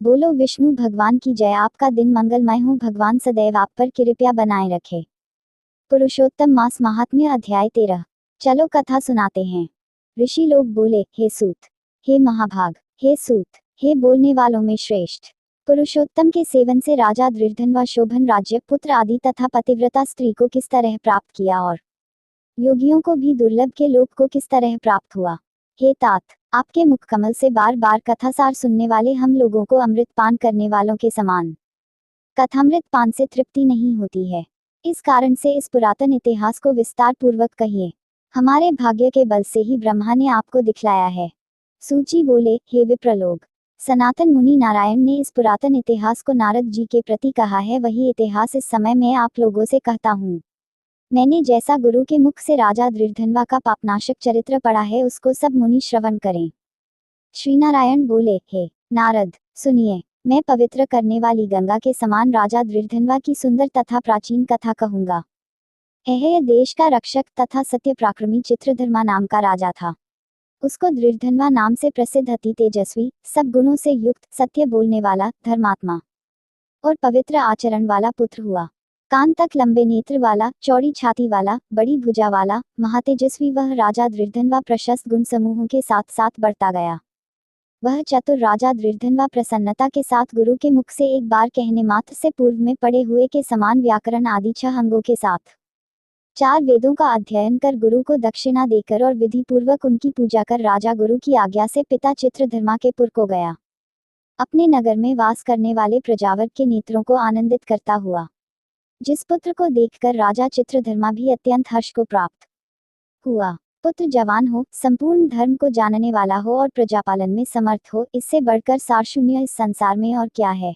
बोलो विष्णु भगवान की जय। आपका दिन मंगलमय हो, भगवान सदैव आप पर कृपा बनाए रखे। पुरुषोत्तम मास महात्म्य अध्याय 13। चलो कथा सुनाते हैं। ऋषि लोग बोले, हे सूत, हे महाभाग, हे सूत, हे बोलने वालों में श्रेष्ठ, पुरुषोत्तम के सेवन से राजा दृढ़धन व शोभन राज्य, पुत्र आदि तथा पतिव्रता स्त्री को किस तरह प्राप्त किया और योगियों को भी दुर्लभ के लोक को किस तरह प्राप्त हुआ। हे तात, आपके मुख कमल से बार बार कथासार सुनने वाले हम लोगों को अमृत पान करने वालों के समान कथामृत पान से तृप्ति नहीं होती है। इस कारण से इस पुरातन इतिहास को विस्तार पूर्वक कहिए। हमारे भाग्य के बल से ही ब्रह्मा ने आपको दिखलाया है। सूची बोले, हे विप्रलोग, सनातन मुनि नारायण ने इस पुरातन इतिहास को नारद जी के प्रति कहा है, वही इतिहास इस समय मैं आप लोगों से कहता हूँ। मैंने जैसा गुरु के मुख से राजा दृढ़धनवा का पापनाशक चरित्र पढ़ा है, उसको सब मुनि श्रवण करें। श्रीनारायण बोले, हे नारद, सुनिए, मैं पवित्र करने वाली गंगा के समान राजा दृढ़धनवा की सुंदर तथा प्राचीन कथा कहूंगा। यह देश का रक्षक तथा सत्य पराक्रमी चित्रधर्मा नाम का राजा था। उसको दृढ़धनवा नाम से प्रसिद्ध अति तेजस्वी, सब गुणों से युक्त, सत्य बोलने वाला, धर्मात्मा और पवित्र आचरण वाला पुत्र हुआ। कान तक लंबे नेत्र वाला, चौड़ी छाती वाला, बड़ी भुजा वाला, महातेजस्वी वह राजा दृढ़धनवा प्रशस्त गुण समूहों के साथ साथ बढ़ता गया। वह चतुर राजा दृढ़धनवा प्रसन्नता के साथ गुरु के मुख से एक बार कहने मात्र से पूर्व में पढ़े हुए के समान व्याकरण आदि 6 अंगों के साथ 4 वेदों का अध्ययन कर गुरु को दक्षिणा देकर और विधि पूर्वक उनकी पूजा कर राजा गुरु की आज्ञा से पिता चित्रधर्मा के पुर को गया। अपने नगर में वास करने वाले प्रजावर के नेत्रों को आनंदित करता हुआ। जिस पुत्र को देखकर राजा चित्रधर्मा भी अत्यंत हर्ष को प्राप्त हुआ। पुत्र जवान हो, संपूर्ण धर्म को जानने वाला हो और प्रजापालन में समर्थ हो, इससे बढ़कर सार शून्य इस संसार में और क्या है।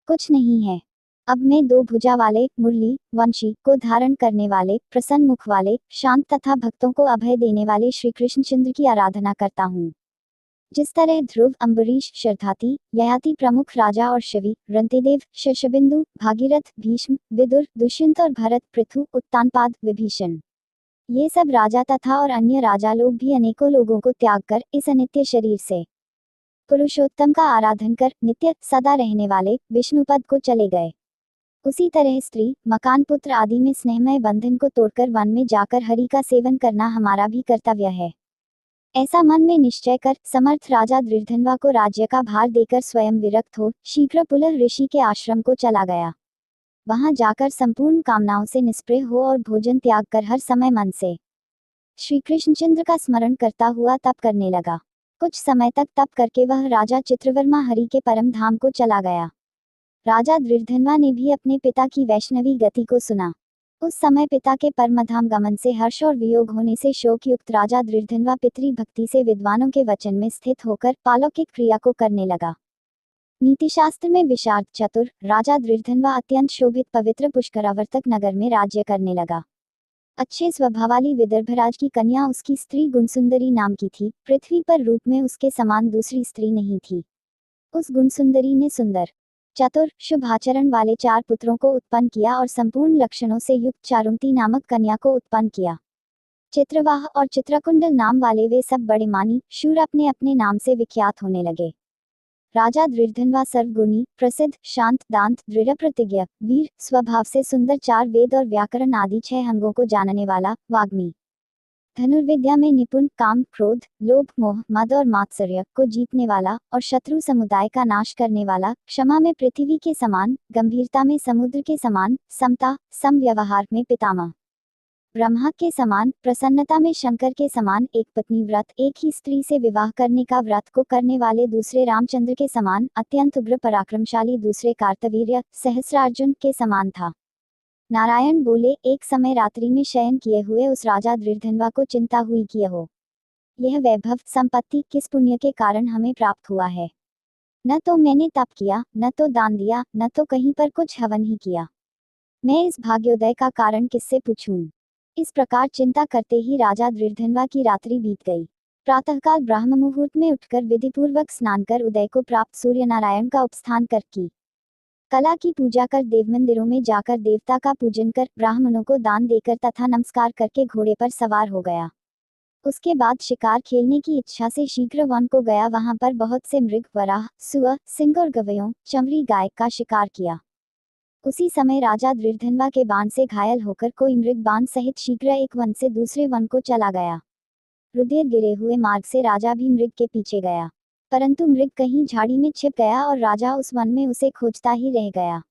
कुछ नहीं है। अब मैं 2 भुजा वाले, मुरली वंशी को धारण करने वाले, प्रसन्न मुख वाले, शांत तथा भक्तों को अभय देने वाले श्री कृष्णचंद्र की आराधना करता हूँ। जिस तरह ध्रुव, अम्बरीश, शरधाती, ययाति प्रमुख राजा और शिवी, रंतिदेव, शशबिंदु, भागीरथ, भीष्म, विदुर, दुष्यंत और भरत, पृथु, उत्तानपाद, विभीषण, ये सब राजा तथा और अन्य राजा लोग भी अनेकों लोगों को त्याग कर इस अनित्य शरीर से पुरुषोत्तम का आराधन कर नित्य सदा रहने वाले विष्णुपद को चले गए। उसी तरह स्त्री, मकान, पुत्र आदि में स्नेहमय बंधन को तोड़कर वन में जाकर हरि का सेवन करना हमारा भी कर्तव्य है। ऐसा मन में निश्चय कर समर्थ राजा दृढ़धनवा को राज्य का भार देकर स्वयं विरक्त हो शीघ्र पुलह ऋषि के आश्रम को चला गया। वहां जाकर संपूर्ण कामनाओं से निष्प्रिय हो और भोजन त्याग कर हर समय मन से श्री कृष्णचंद्र का स्मरण करता हुआ तप करने लगा। कुछ समय तक तप करके वह राजा चित्रवर्मा हरि के परम धाम को चला गया। राजा दृढ़धनवा ने भी अपने पिता की वैष्णवी गति को सुना। उस समय पिता के परमधाम गमन से हर्ष और वियोग होने से शोक युक्त राजा दृढ़धनवा पितृ भक्ति से विद्वानों के वचन में स्थित होकर पालौकिक क्रिया को करने लगा। नीतिशास्त्र में विशारद चतुर राजा दृढ़धनवा अत्यंत शोभित पवित्र पुष्करावर्तक नगर में राज्य करने लगा। अच्छे स्वभाव वाली विदर्भराज की कन्या उसकी स्त्री गुणसुंदरी नाम की थी। पृथ्वी पर रूप में उसके समान दूसरी स्त्री नहीं थी। उस गुणसुंदरी ने सुंदर, चतुर, शुभ आचरण वाले 4 पुत्रों को उत्पन्न किया और संपूर्ण लक्षणों से युक्त चारुमती नामक कन्या को उत्पन्न किया। चित्रवाह और चित्रकुंडल नाम वाले वे सब बड़े मानी शूर अपने अपने नाम से विख्यात होने लगे। राजा दृढ़धनवा सर्वगुणी, प्रसिद्ध, शांत, दांत, दृढ़ प्रतिज्ञ, वीर, स्वभाव से सुंदर, 4 वेद और व्याकरण आदि 6 अंगों को जानने वाला, वाग्मी, धनुर्विद्या में निपुण, काम, क्रोध, लोभ, मोह, मद और मात्सर्य को जीतने वाला और शत्रु समुदाय का नाश करने वाला, क्षमा में पृथ्वी के समान, गंभीरता में समुद्र के समान, समता, सम व्यवहार में पितामह ब्रह्मा के समान, प्रसन्नता में शंकर के समान, एक पत्नी व्रत, एक ही स्त्री से विवाह करने का व्रत को करने वाले दूसरे रामचंद्र के समान, अत्यंत उग्र पराक्रमशाली दूसरे कार्तवीर्य सहस्रार्जुन के समान था। नारायण बोले, एक समय रात्रि में शयन किए हुए उस राजा दृढ़धनवा को चिंता हुई कि यह वैभव संपत्ति किस पुण्य के कारण हमें प्राप्त हुआ है। न तो मैंने तप किया, न तो दान दिया, न तो कहीं पर कुछ हवन ही किया। मैं इस भाग्योदय का कारण किससे पूछूं। इस प्रकार चिंता करते ही राजा दृढ़धनवा की रात्रि बीत गई। प्रातःकाल ब्राह्म मुहूर्त में उठकर विधिपूर्वक स्नान कर उदय को प्राप्त सूर्य नारायण का उपस्थान कर की कला की पूजा कर देवमंदिरों में जाकर देवता का पूजन कर ब्राह्मणों को दान देकर तथा नमस्कार करके घोड़े पर सवार हो गया। उसके बाद शिकार खेलने की इच्छा से शीघ्र वन को गया। वहां पर बहुत से मृग, वराह, सुअर, सिंह और गवयों, चमड़ी गाय का शिकार किया। उसी समय राजा दृढ़धनवा के बाण से घायल होकर कोई मृग बाण सहित शीघ्र एक वन से दूसरे वन को चला गया। रुधिर गिरे हुए मार्ग से राजा भी मृग के पीछे गया, परंतु मृग कहीं झाड़ी में छिप गया और राजा उस वन में उसे खोजता ही रह गया।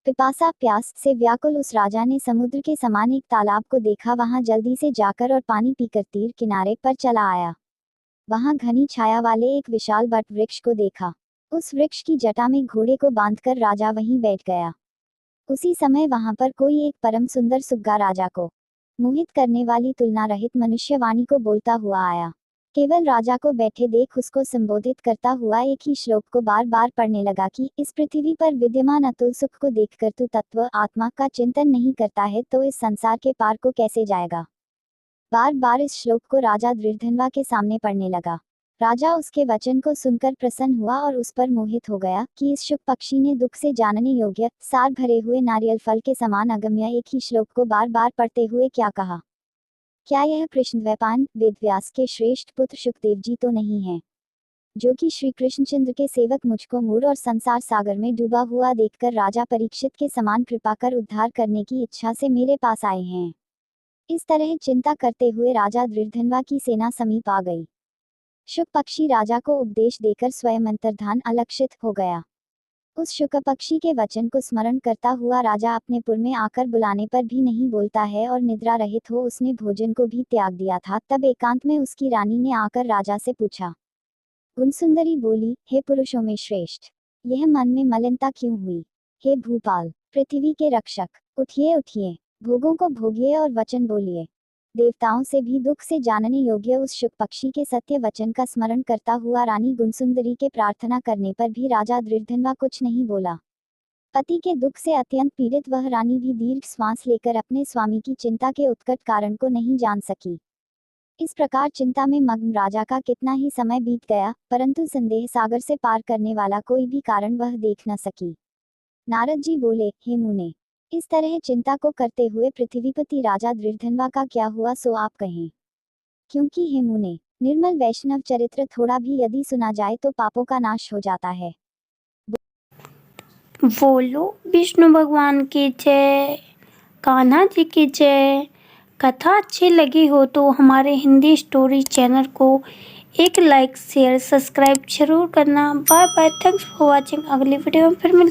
पिपासा, प्यास से व्याकुल उस राजा ने समुद्र के समान एक तालाब को देखा। वहां जल्दी से जाकर और पानी पीकर तीर किनारे पर चला आया। वहां घनी छाया वाले एक विशाल वट वृक्ष को देखा। उस वृक्ष की जटा में घोड़े को बांधकर राजा वहीं बैठ गया। उसी समय वहां पर कोई एक परम सुंदर सुग्गा राजा को मोहित करने वाली तुलना रहित मनुष्यवाणी को बोलता हुआ आया। केवल राजा को बैठे देख उसको संबोधित करता हुआ एक ही श्लोक को बार बार पढ़ने लगा कि इस पृथ्वी पर विद्यमान अतुल सुख को देखकर तू तत्व आत्मा का चिंतन नहीं करता है तो इस संसार के पार को कैसे जाएगा। बार बार इस श्लोक को राजा दृढ़धनवा के सामने पढ़ने लगा। राजा उसके वचन को सुनकर प्रसन्न हुआ और उस पर मोहित हो गया कि इस शुक पक्षी ने दुख से जानने योग्य, सार भरे हुए नारियल फल के समान अगम्य एक ही श्लोक को बार बार पढ़ते हुए क्या कहा। क्या यह कृष्णद्वैपायन वेदव्यास के श्रेष्ठ पुत्र शुकदेव जी तो नहीं है, जो कि श्री कृष्णचंद्र के सेवक मुझको मूढ़ और संसार सागर में डूबा हुआ देखकर राजा परीक्षित के समान कृपा कर उद्धार करने की इच्छा से मेरे पास आए हैं। इस तरह चिंता करते हुए राजा दृढ़धनवा की सेना समीप आ गई। शुक पक्षी राजा को उपदेश देकर स्वयं अंतर्धान अलक्षित हो गया। उस शुक पक्षी के वचन को स्मरण करता हुआ राजा अपने पुर में आकर बुलाने पर भी नहीं बोलता है और निद्रा रहित हो उसने भोजन को भी त्याग दिया था। तब एकांत में उसकी रानी ने आकर राजा से पूछा। गुणसुंदरी बोली, हे पुरुषों में श्रेष्ठ, यह मन में मलिनता क्यों हुई। हे भूपाल, पृथ्वी के रक्षक, उठिए उठिए, भोगों को भोगिए और वचन बोलिए। देवताओं से भी दुख से जानने योग्य उस शुक पक्षी के सत्य वचन का स्मरण करता हुआ रानी गुणसुंदरी के प्रार्थना करने पर भी राजा दृढ़धनवा कुछ नहीं बोला। पति के दुख से अत्यंत पीड़ित वह रानी भी दीर्घ श्वास लेकर अपने स्वामी की चिंता के उत्कट कारण को नहीं जान सकी। इस प्रकार चिंता में मग्न राजा का कितना ही समय बीत गया, परंतु संदेह सागर से पार करने वाला कोई भी कारण वह देख न सकी। नारद जी बोले, हे मुने, इस तरह चिंता को करते हुए पृथ्वीपति राजा दृढ़धनवा का क्या हुआ सो आप कहें। क्योंकि हे मुने, निर्मल वैष्णव चरित्र थोड़ा भी यदि सुना जाए तो पापों का नाश हो जाता है। बोलो विष्णु भगवान की जय, कान्हा जी की जय। कथा अच्छी लगी हो तो हमारे हिंदी स्टोरी चैनल को एक लाइक शेयर सब्सक्राइब जरूर करना। Bye bye, thanks for watching. अगली वीडियो में फिर मिलते हैं।